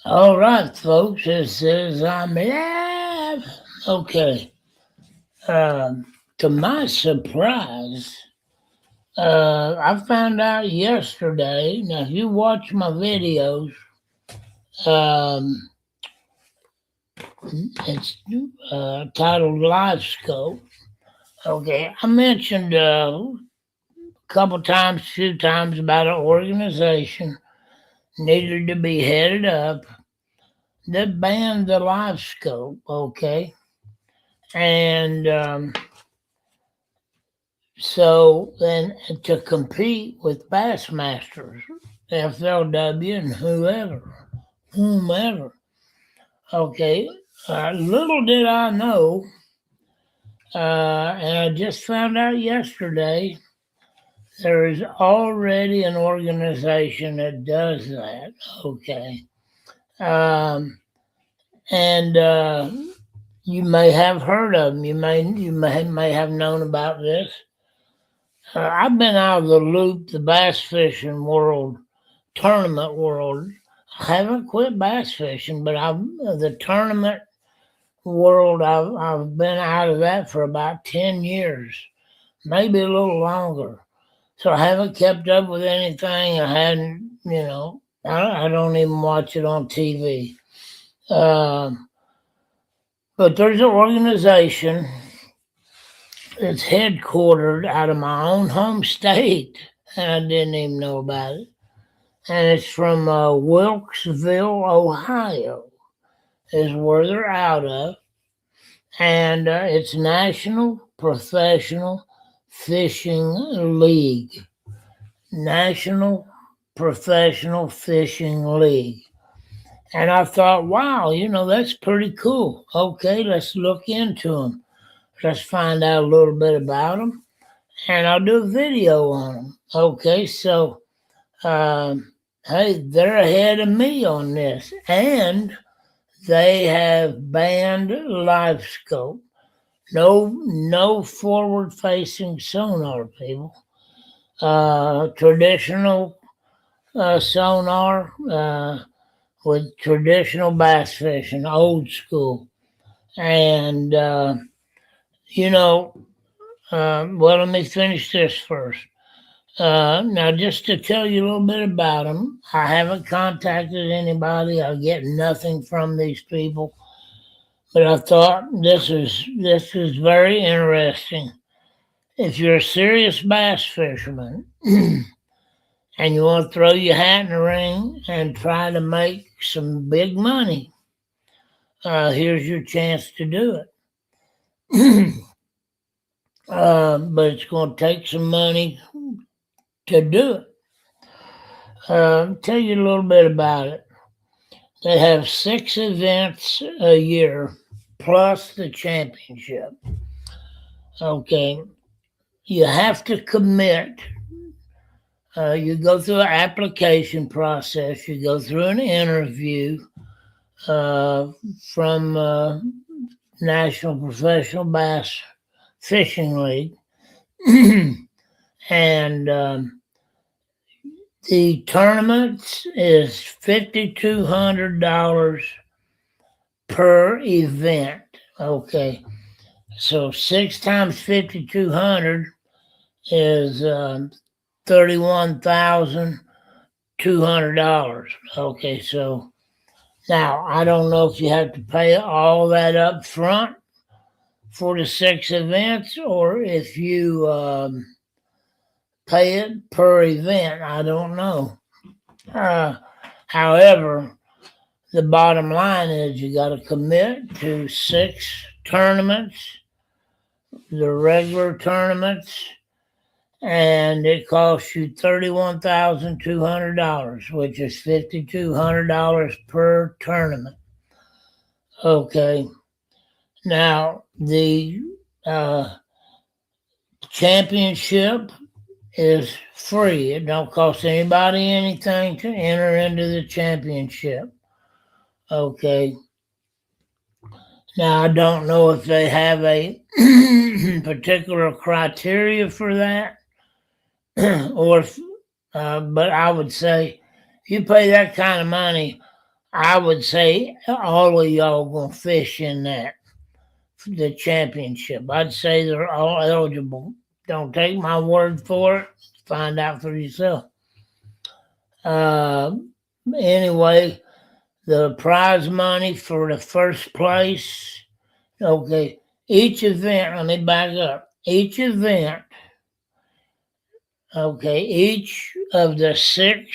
All right, folks, this is I'm live. Okay. To my surprise, I found out yesterday. Now, if you watch my videos, um, it's titled Live Scope. Okay, I mentioned a couple times, few times about an organization needed to be headed up that banned the live scope. Okay, and so then to compete with Bassmasters, FLW, and whomever. Okay, little did I know, and I just found out yesterday, there is already an organization that does that. Okay, um, and you may have heard of them. You may have known about this. I've been out of the loop, the bass fishing world, tournament world. I haven't quit bass fishing, but I've the tournament world. I've been out of that for about 10 years, maybe a little longer. So I haven't kept up with anything. I hadn't, I don't even watch it on TV. But there's an organization that's headquartered out of my own home state, and I didn't even know about it. And it's from Wilkesville, Ohio, is where they're out of, and it's National Professional Fishing League. National Professional Fishing League. And I thought, wow, that's pretty cool. Okay, let's look into them. Let's find out a little bit about them, and I'll do a video on them. Okay, so um, hey, they're ahead of me on this, and they have banned live scope. No forward facing sonar, people. Traditional sonar with traditional bass fishing, old school. And, you know, well, let me finish this first. Now, just to tell you a little bit about them, I haven't contacted anybody. I get nothing from these people, but I thought this is very interesting. If you're a serious bass fisherman and you want to throw your hat in the ring and try to make some big money, here's your chance to do it. But it's going to take some money to do it. Tell you a little bit about it. They have 6 events a year plus the championship. Okay, you have to commit. You go through an application process. You go through an interview uh, from National Professional Bass Fishing League, and the tournament is $5,200 per event. Okay, so 6 times 5,200 is $31,200. Okay, so now I don't know if you have to pay all that up front for the 6 events or if you pay it per event. I don't know. However, the bottom line is you got to commit to 6 tournaments, the regular tournaments, and it costs you $31,200, which is $5,200 per tournament. Okay, now the uh, championship is free. It don't cost anybody anything to enter into the championship. Okay. Now I don't know if they have a particular criteria for that, or if, but I would say if you pay that kind of money, I would say all of y'all gonna fish in that the championship. I'd say they're all eligible. Don't take my word for it. Find out for yourself. Anyway, the prize money for the first place. Okay, each event. Let me back up. Each event. Okay, each of the 6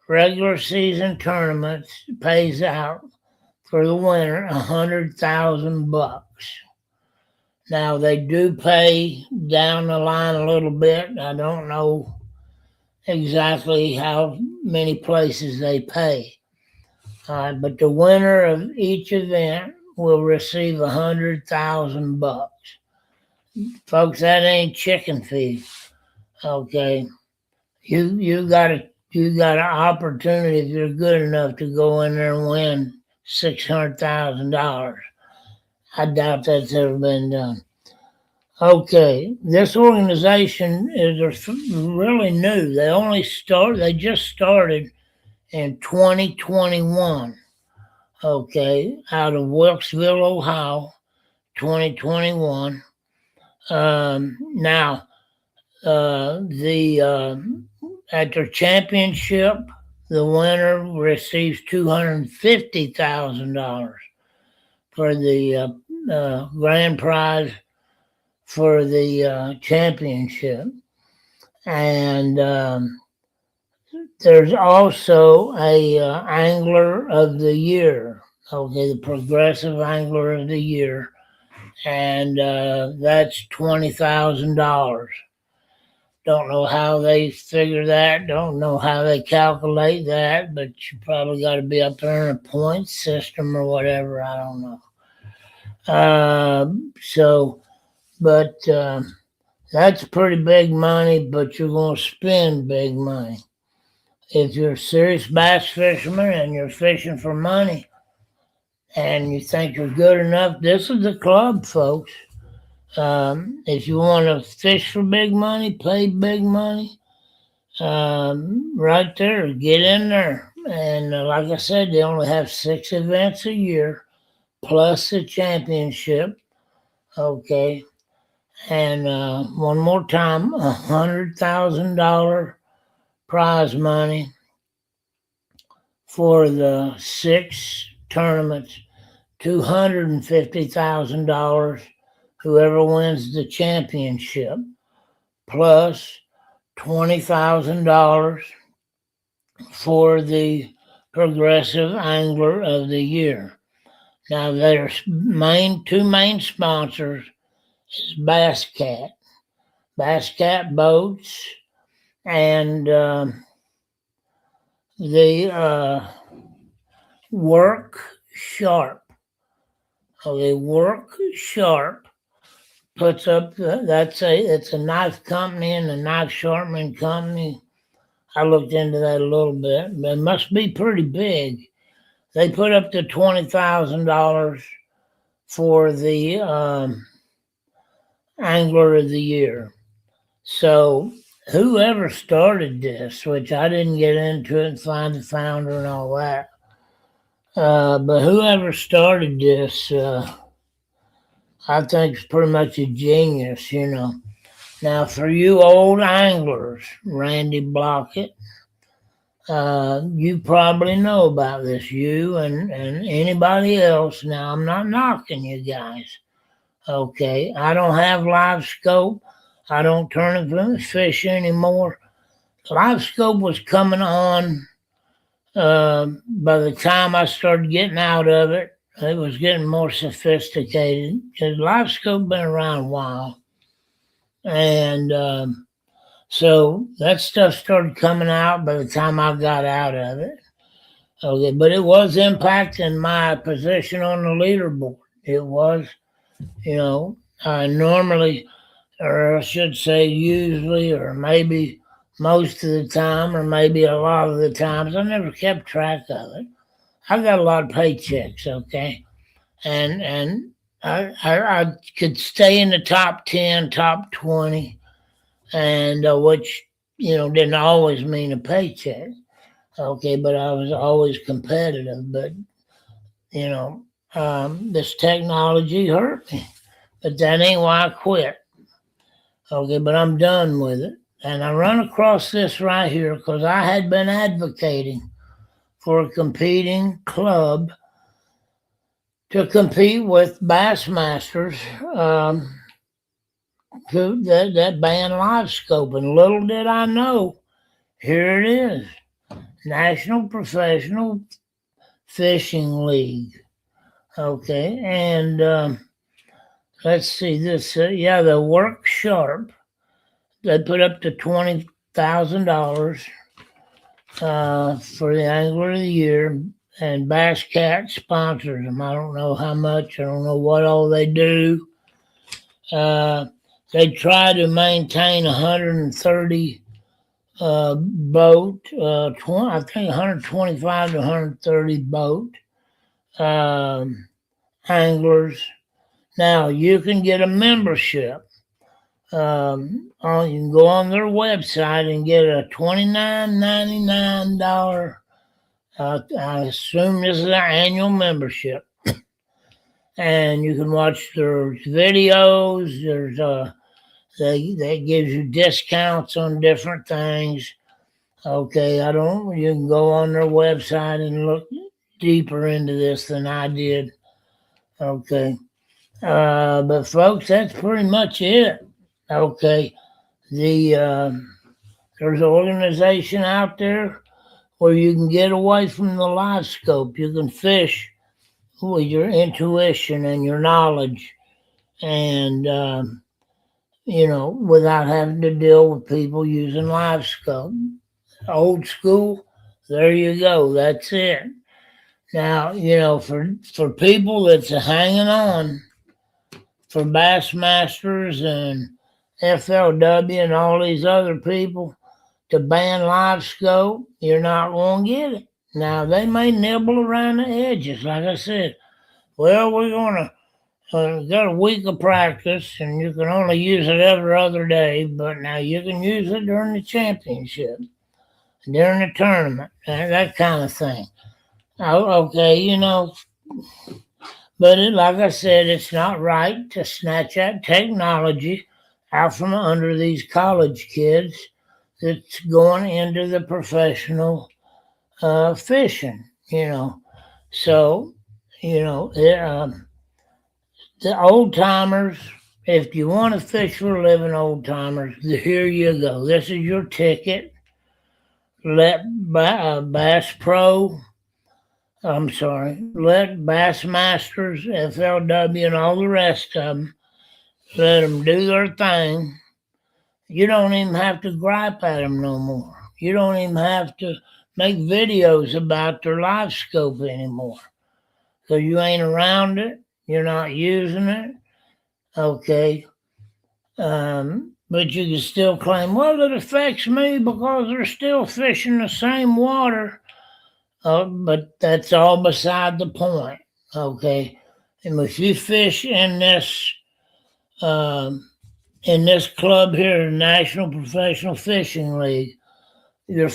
regular season tournaments pays out for the winner $100,000. Now they do pay down the line a little bit. I don't know exactly how many places they pay, but the winner of each event will receive $100,000. Folks, that ain't chicken feed. Okay, you got an opportunity if you're good enough to go in there and win $600,000. I doubt that's ever been done. Okay, this organization is really new. They just started in 2021. Okay, out of Wilkesville, Ohio, 2021. Now, at their championship, the winner receives $250,000 for the grand prize for the championship. And there's also a angler of the year. Okay, the progressive angler of the year, and that's $20,000. Don't know how they figure that. Don't know how they calculate that, but you probably got to be up there in a point system or whatever. I don't know. But that's pretty big money, but you're going to spend big money. If you're a serious bass fisherman and you're fishing for money and you think you're good enough, this is the club, folks. If you want to fish for big money, pay big money, right there, get in there. And like I said, they only have 6 events a year, plus the championship. Okay. And one more time, $100,000 prize money for the 6 tournaments, $250,000 whoever wins the championship, plus $20,000 for the progressive angler of the year. Now their 2 main sponsors is Bass Cat boats, and the Work Sharp. Okay, Work Sharp puts up it's a knife company and a knife sharpening company. I looked into that a little bit, but it must be pretty big. They put up the $20,000 for the angler of the year. So whoever started this, which I didn't get into it and find the founder and all that, but whoever started this, I think is pretty much a genius, you know. Now, for you old anglers, Randy Blockett, you probably know about this, you and anybody else. Now, I'm not knocking you guys. Okay, I don't have live scope. I don't tournament fish anymore. Live scope was coming on by the time I started getting out of it. It was getting more sophisticated because live scope been around a while. And so that stuff started coming out by the time I got out of it. Okay, but it was impacting my position on the leaderboard. It was, you know, normally, or I should say usually, or maybe most of the time, or maybe a lot of the times, I never kept track of it. I got a lot of paychecks, okay? And I could stay in the top 10, top 20, and which, you know, didn't always mean a paycheck. Okay, but I was always competitive. But this technology hurt me. But that ain't why I quit. Okay, but I'm done with it. And I run across this right here because I had been advocating for a competing club to compete with Bassmasters that ban live scope. And little did I know, here it is, National Professional Fishing League. Okay, and let's see this. The Work Sharp. They put up to $20,000 for the Angler of the Year, and Bass Cat sponsors them. I don't know how much. I don't know what all they do. They try to maintain 130 boat, I think 125 to 130 boat anglers. Now you can get a membership. You can go on their website and get a $29.99. I assume this is an annual membership, and you can watch their videos. There's that gives you discounts on different things. Okay, you can go on their website and look deeper into this than I did. Okay, but folks, that's pretty much it. Okay, there's an organization out there where you can get away from the live scope. You can fish with your intuition and your knowledge, and without having to deal with people using live scope. Old school, there you go. That's it. Now, for people that's hanging on for Bassmasters and FLW and all these other people to ban live scope, you're not going to get it. Now, they may nibble around the edges, like I said. Well, we're going to got a week of practice, and you can only use it every other day, but now you can use it during the championship, during the tournament, that kind of thing. Okay, but like I said, it's not right to snatch that technology out from under these college kids that's going into the professional fishing, So, the old timers, if you want to fish for a living, old timers, here you go. This is your ticket. Let Bass Bassmasters, FLW, and all the rest of them, let them do their thing. You don't even have to gripe at them no more. You don't even have to make videos about their live scope anymore. So you ain't around it. You're not using it. Okay. But you can still claim, well, it affects me because they're still fishing the same water. But that's all beside the point. Okay. And if you fish in this club here, National Professional Fishing League, you're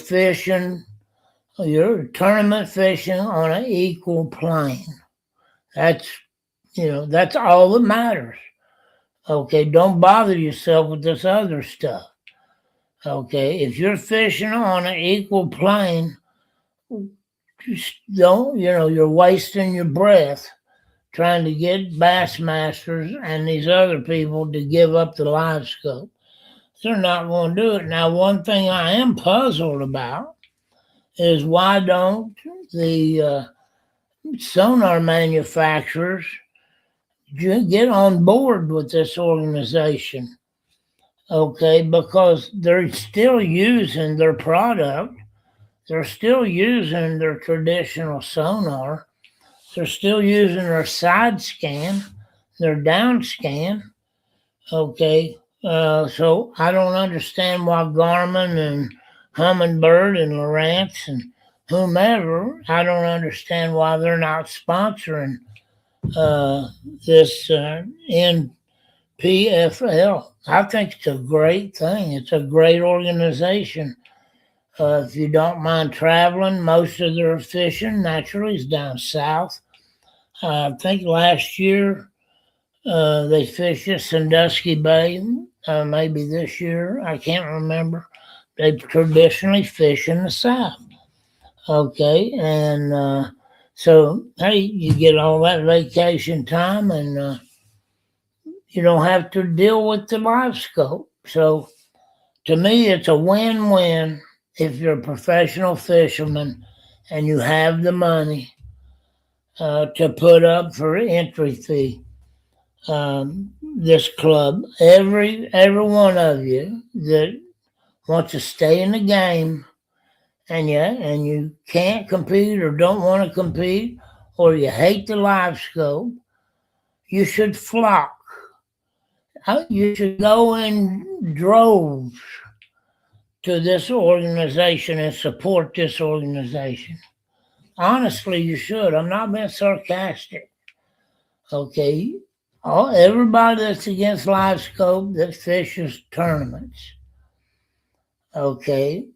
tournament fishing on an equal plane. That's all that matters. Okay, don't bother yourself with this other stuff. Okay, if you're fishing on an equal plane, just don't, you're wasting your breath trying to get Bassmasters and these other people to give up the live scope. They're not going to do it. Now, one thing I am puzzled about is why don't the sonar manufacturers get on board with this organization? Okay, because they're still using their product. They're still using their traditional sonar. They're still using their side scan, their down scan. Okay, so I don't understand why Garmin and Humminbird and Lowrance and whomever, I don't understand why they're not sponsoring this NPFL. I think it's a great thing. It's a great organization. If you don't mind traveling, most of their fishing naturally is down south. I think last year they fished at Sandusky Bay. Maybe this year, I can't remember. They traditionally fish in the south. Okay, and so hey, you get all that vacation time, and you don't have to deal with the live scope. So to me, it's a win-win if you're a professional fisherman and you have the money to put up for entry fee. This club, every one of you that wants to stay in the game, and you can't compete or don't want to compete, or you hate the live scope, you should flock. You should go in droves to this organization and support this organization. Honestly, you should. I'm not being sarcastic. Okay, everybody that's against live scope that fishes tournaments. Okay,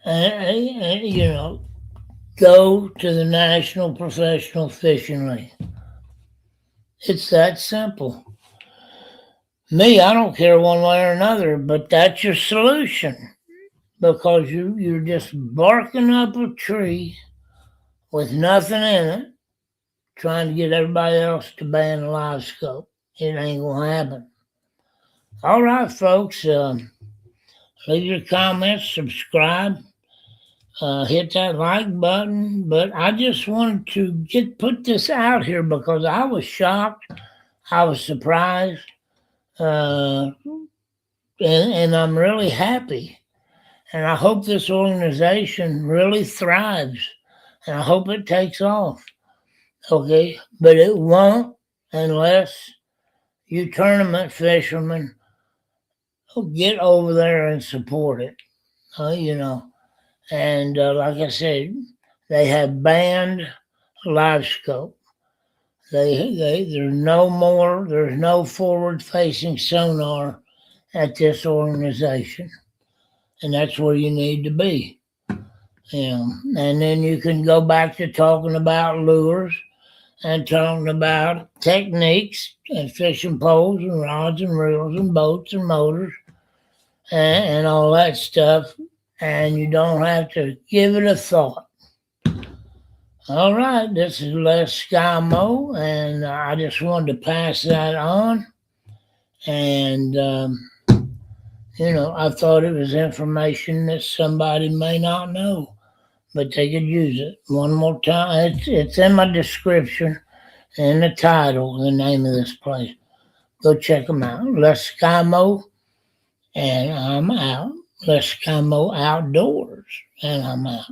and go to the National Professional Fishing League. It's that simple. Me, I don't care one way or another, but that's your solution, because you're just barking up a tree with nothing in it, trying to get everybody else to ban the live scope. It ain't gonna happen. All right, folks. Leave your comments, subscribe, hit that like button. But I just wanted to put this out here because I was shocked, I was surprised, and I'm really happy. And I hope this organization really thrives, and I hope it takes off. Okay, but it won't unless you tournament fishermen get over there and support it. And like I said, they have banned live scope. There's no forward facing sonar at this organization, and that's where you need to be. And then you can go back to talking about lures and talking about techniques and fishing poles and rods and reels and boats and motors and all that stuff, and you don't have to give it a thought. All right, this is Les Skymo, and I just wanted to pass that on. And, I thought it was information that somebody may not know, but they could use it. One more time, it's in my description and the title, the name of this place. Go check them out. Les Skymo, and I'm out. Les Skymo Outdoors, and I'm out.